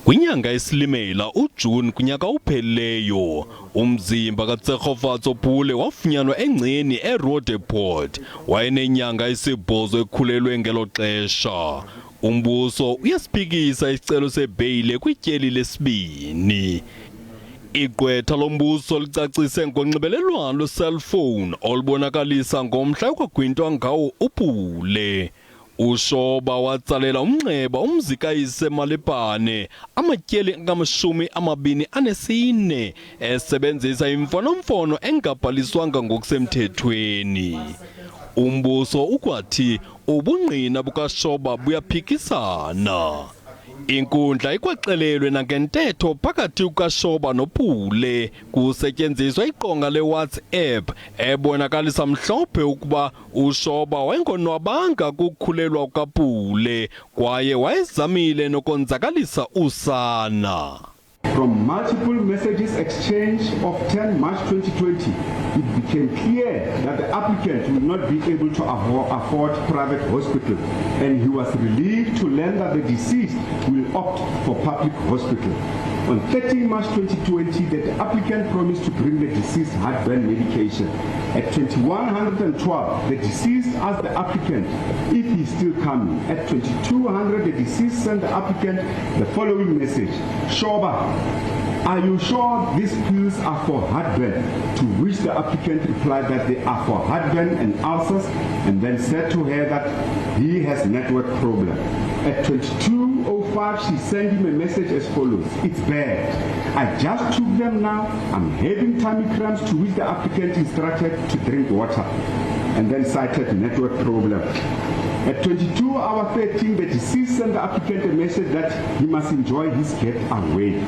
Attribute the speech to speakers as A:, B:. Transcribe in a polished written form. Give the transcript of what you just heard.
A: Kwinyanga yesilimela uJune kunyaka uphelileyo, umzimba kaTsekgofatso Pule wafunyanwa engceni eRoodepoort. Wayenenyanga esibhozo ekhulelwe ngelo xesha. Umbuso uyasiphikisa isicelo sebeyile kwityeli lesibini. Igqwetha lombuso licacise ngonxibelelwano lwe-cellphone olubonakalisa ngomhla ekwagwintwa ngawo uPule. UShoba watsalela umnxeba umzikayise Malepane amatyeli angama-24 esebenzisa imfonomfono engabhaliswanga ngokusemthethweni. Umbuso ukwathi ubungqina bukaShoba buyaphikisana. Inkundla ikwaxelelwe nangentetho phakathi kukaShoba noPule kusetyenziswa iqonga leWhatsApp ebonakalisa mhlophe ukuba uShoba wayengonwabanga kukhulelwa kukaPule kwaye wayezamile nokonzakalisa usana.
B: From multiple messages exchanged of 10 March 2020, it became clear that the applicant will not be able to afford private hospital, and he was relieved to learn that the deceased will opt for public hospital. On 13 March 2020, the applicant promised to bring the deceased heartburn medication. At 2112, the deceased asked the applicant if he is still coming. At 2200, the deceased sent the applicant the following message: Shoba, are you sure these pills are for heartburn? To which the applicant replied that they are for heartburn and ulcers, and then said to her that he has network problem. At 2205, she sent him a message as follows: it's bad. I just took them now. I'm having tummy cramps, to which the applicant instructed to drink water, and then cited network problem. At 22:13, the deceased sent the applicant a message that he must enjoy his getaway.